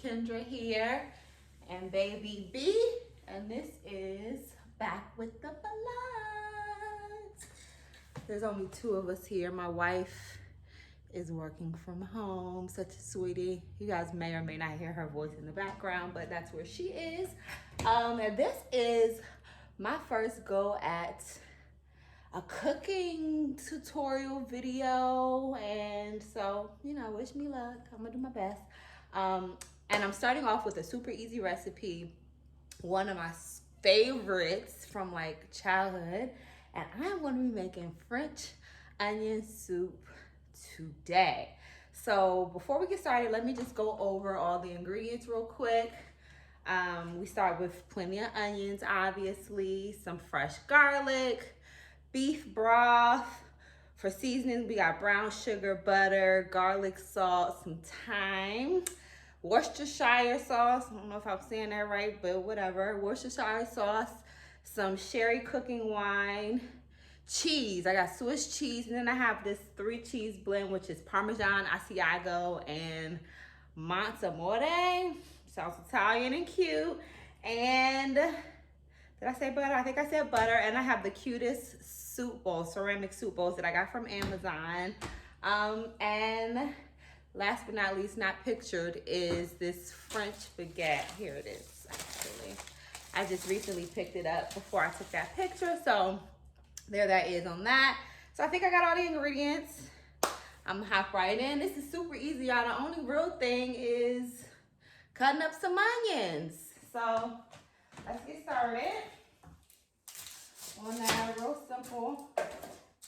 Kendra here and baby B, and this is Back with the Blood. There's only two of us here. My wife is working from home, such a sweetie. You guys may or may not hear her voice in the background, but that's where she is. And this is my first go at a cooking tutorial video, and so, you know, wish me luck. I'm gonna do my best. And I'm starting off with a super easy recipe, one of my favorites from like childhood, and I'm gonna be making French onion soup today. So before we get started, let me just go over all the ingredients real quick. We start with plenty of onions, obviously, some fresh garlic, beef broth. For seasonings, we got brown sugar, butter, garlic salt, some thyme, Worcestershire sauce. I don't know if I'm saying that right, but whatever. Worcestershire sauce, some sherry cooking wine, cheese. I got Swiss cheese, and then I have this 3-cheese blend, which is Parmesan, Asiago, and Montemore. Sounds Italian and cute. And did I say butter? I think I said butter. And I have the cutest soup bowl, ceramic soup bowls that I got from Amazon. And last but not least, not pictured, is this French baguette. Here it is, actually. I just recently picked it up before I took that picture. So there that is on that. So I think I got all the ingredients. I'm gonna hop right in. This is super easy, y'all. The only real thing is cutting up some onions. So let's get started on that. Real simple.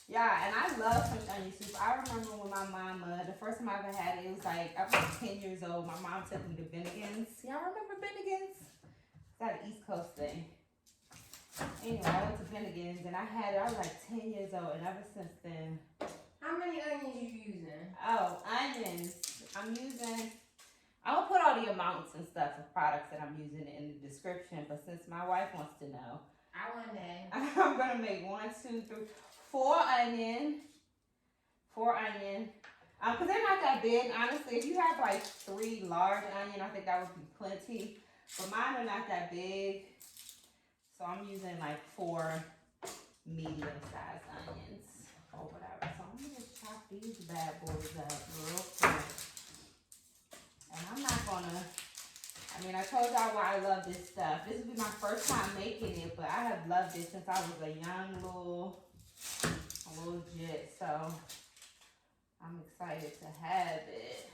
Yeah, and I love French onion soup. I remember when my mama, the first time I ever had it, it was like, I was like 10 years old. My mom took me to Bennigan's. Y'all remember Bennigan's? It's that East Coast thing. Anyway, I went to Bennigan's and I had it. I was like 10 years old, and ever since then. How many onions you using? Oh, onions. I'm gonna put all the amounts and stuff of products that I'm using in the description, but since my wife wants to know, I want that. I'm gonna make 1, 2, 3, 4 onion. 4 onion. Because they're not that big, honestly. If you have like 3 large onion, I think that would be plenty. But mine are not that big. So I'm using like 4 medium-sized onions or whatever. So I'm gonna just chop these bad boys up real quick. And I'm not gonna, I mean, I told y'all why I love this stuff. This will be my first time making it, but I have loved it since I was a young little jit. So I'm excited to have it.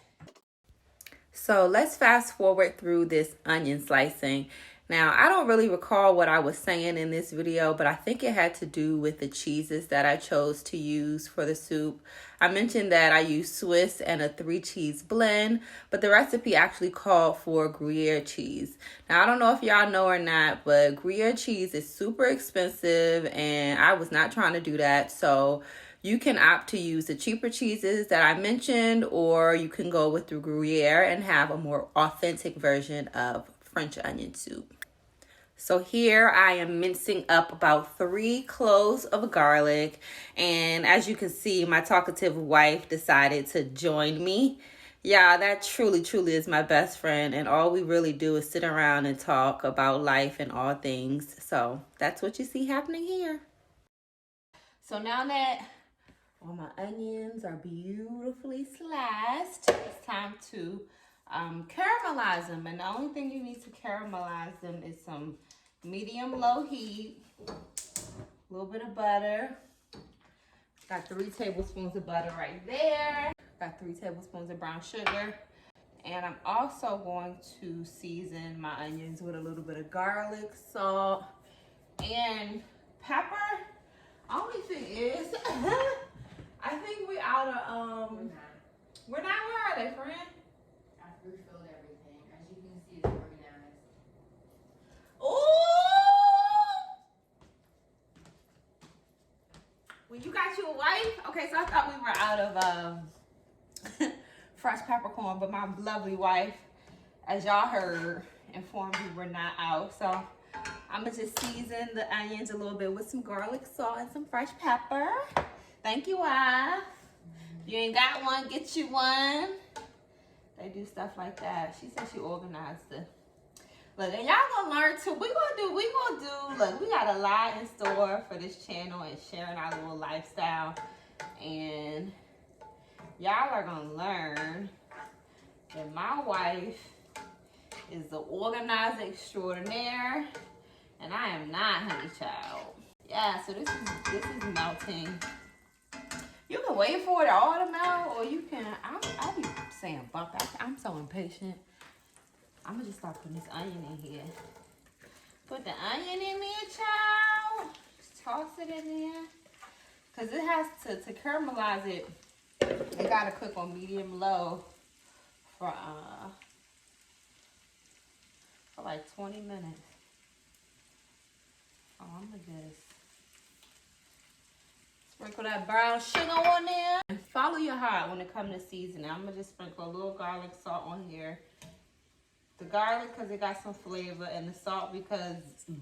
So let's fast forward through this onion slicing. Now, I don't really recall what I was saying in this video, but I think it had to do with the cheeses that I chose to use for the soup. I mentioned that I used Swiss and a 3-cheese blend, but the recipe actually called for Gruyere cheese. Now, I don't know if y'all know or not, but Gruyere cheese is super expensive, and I was not trying to do that. So you can opt to use the cheaper cheeses that I mentioned, or you can go with the Gruyere and have a more authentic version of French onion soup. So here I am mincing up about 3 cloves of garlic, and as you can see, my talkative wife decided to join me. Yeah, that truly is my best friend, and all we really do is sit around and talk about life and all things. So that's what you see happening here. So now that all my onions are beautifully sliced, it's time to caramelize them. And the only thing you need to caramelize them is some medium-low heat, a little bit of butter. Got 3 tablespoons of butter right there. Got 3 tablespoons of brown sugar. And I'm also going to season my onions with a little bit of garlic, salt, and pepper. Only thing is, I think we out of, we're not, where are they, friend? I've refilled everything. As you can see, it's organized. Ooh! When you got you a wife? Okay, so I thought we were out of fresh peppercorn, but my lovely wife, as y'all heard, informed me we're not out. So I'm gonna just season the onions a little bit with some garlic salt and some fresh pepper. Thank you, wife. If you ain't got one, get you one. they do stuff like that. She said she organized the. Look, and y'all gonna learn too. We gonna do. Look, we got a lot in store for this channel and sharing our little lifestyle, and y'all are gonna learn that my wife is the organizer extraordinaire, and I am not, honey child. Yeah, so this is melting. You can wait for it all to melt, or you can. I'll be saying bump. I'm so impatient. I'm gonna just start putting this onion in here. Put the onion in there, child. Just toss it in there, cause it has to caramelize it. It gotta cook on medium low for like 20 minutes. Oh, I'm gonna just sprinkle that brown sugar on there. And follow your heart when it comes to seasoning. I'm gonna just sprinkle a little garlic salt on here. The garlic because it got some flavor, and the salt because,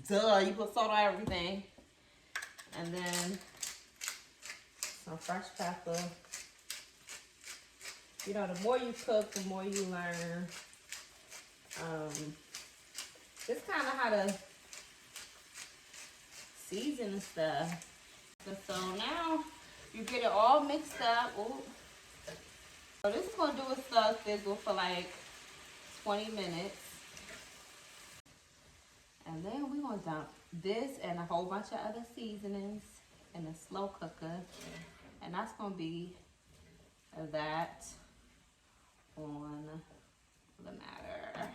duh, you put salt on everything. And then some fresh pepper. You know, the more you cook, the more you learn. Just kind of how to season and stuff. So now you get it all mixed up. Ooh. So this is gonna do a slow sizzle for like 20 minutes. And then we're gonna dump this and a whole bunch of other seasonings in a slow cooker. And that's gonna be that on the matter.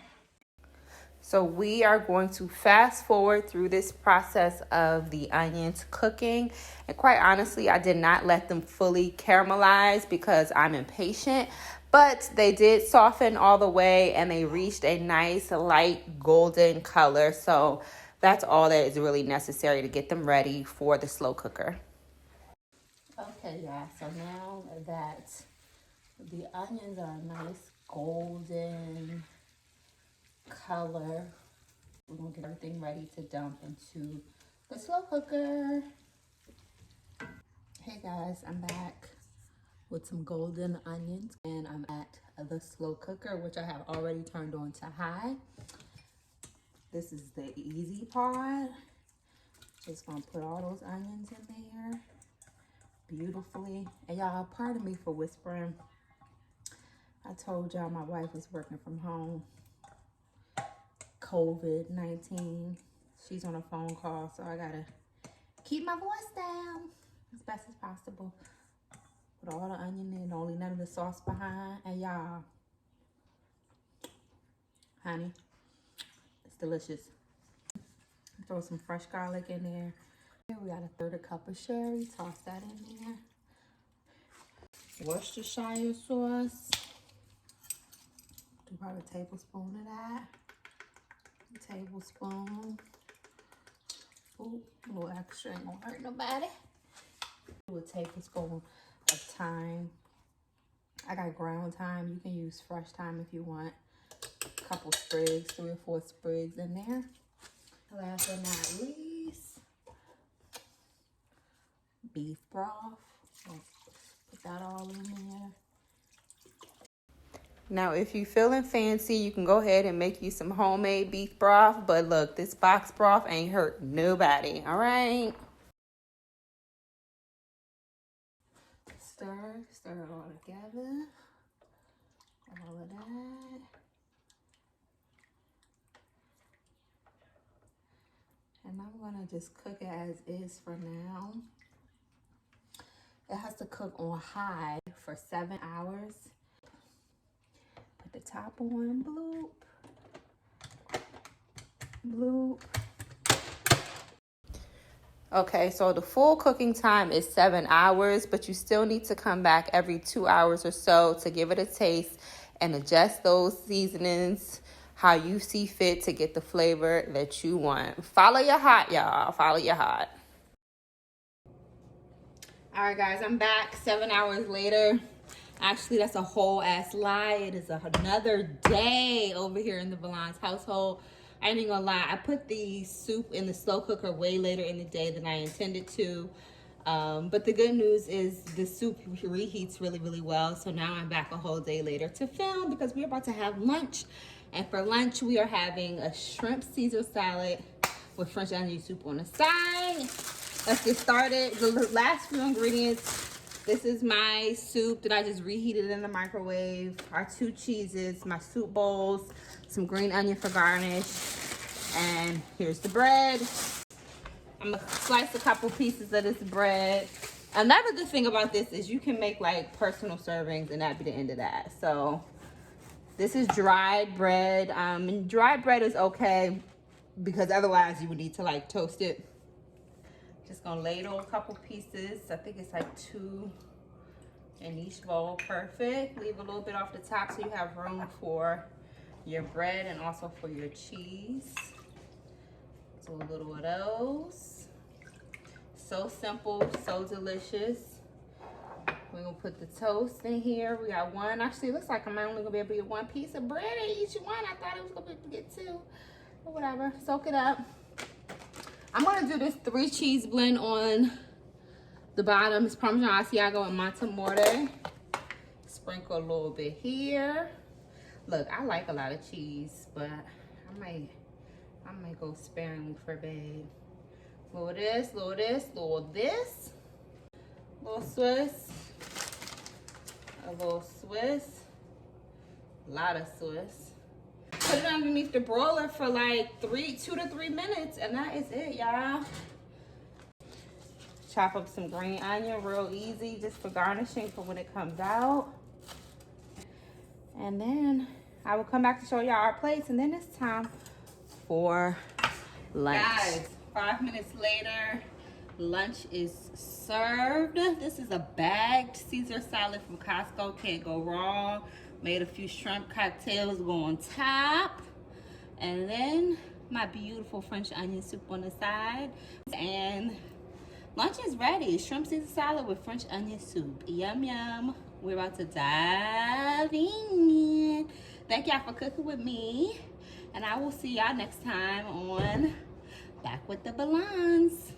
So we are going to fast forward through this process of the onions cooking. And quite honestly, I did not let them fully caramelize because I'm impatient. But they did soften all the way and they reached a nice light golden color. So that's all that is really necessary to get them ready for the slow cooker. Okay, yeah, so now that the onions are a nice golden color, we're gonna get everything ready to dump into the slow cooker. Hey guys, I'm back with some golden onions, and I'm at the slow cooker, which I have already turned on to high. This is the easy part. Just gonna put all those onions in there beautifully. And y'all, pardon me for whispering. I told y'all my wife was working from home. COVID-19. She's on a phone call, so I gotta keep my voice down as best as possible. Put all the onion in, only none of the sauce behind. And y'all, honey, it's delicious. Throw some fresh garlic in there. We got a 1/3 cup of sherry. Toss that in there. Worcestershire sauce. Do about a tablespoon of that. A tablespoon. Ooh, a little extra ain't gonna hurt nobody. Do a tablespoon of thyme. I got ground thyme. You can use fresh thyme if you want. A couple sprigs, 3 or 4 sprigs in there. Last but not least, beef broth. Let's put that all in there. Now, if you're feeling fancy, you can go ahead and make you some homemade beef broth. But look, this box broth ain't hurt nobody, all right? Stir it all together. All of that. And I'm gonna just cook it as is for now. It has to cook on high for 7 hours. Put the top on, bloop. Bloop. Okay, so the full cooking time is 7 hours, but you still need to come back every 2 hours or so to give it a taste and adjust those seasonings how you see fit to get the flavor that you want. Follow your heart, y'all. Follow your heart. All right, guys, I'm back 7 hours later. Actually, that's a whole ass lie. It is another day over here in the Valance household. I ain't even gonna lie. I put the soup in the slow cooker way later in the day than I intended to. But the good news is the soup reheats really, really well. So now I'm back a whole day later to film because we're about to have lunch. And for lunch, we are having a shrimp Caesar salad with French onion soup on the side. Let's get started. The last few ingredients. This is my soup that I just reheated in the microwave. Our 2 cheeses, my soup bowls, some green onion for garnish. And here's the bread. I'm gonna slice a couple pieces of this bread. Another good thing about this is you can make like personal servings and that'd be the end of that. So this is dried bread. And dried bread is okay because otherwise you would need to like toast it. Just gonna ladle a couple pieces. I think it's like 2 in each bowl. Perfect. Leave a little bit off the top so you have room for your bread and also for your cheese. Do a little of those. So simple, so delicious. We're gonna put the toast in here. We got 1. Actually, it looks like I'm only gonna be able to get 1 piece of bread in each one. I thought it was gonna be able to get 2, but whatever. Soak it up. I'm gonna do this 3 cheese blend on the bottom. It's Parmesan Asiago and Montemorte. Sprinkle a little bit here. Look, I like a lot of cheese, but I might go sparingly for babe. Little this, little this, little this. Little Swiss. A little Swiss. A lot of Swiss. Put it underneath the broiler for like 2 to 3 minutes, and that is it, y'all. Chop up some green onion real easy, just for garnishing for when it comes out. And then I will come back to show y'all our plates, and then it's time for lunch. Guys, 5 minutes later, lunch is served. This is a bagged Caesar salad from Costco. Can't go wrong. Made a few shrimp cocktails go on top. And then my beautiful French onion soup on the side. And lunch is ready. Shrimp Caesar salad with French onion soup. Yum, yum. We're about to dive in. Thank y'all for cooking with me. And I will see y'all next time on Back with the Balance.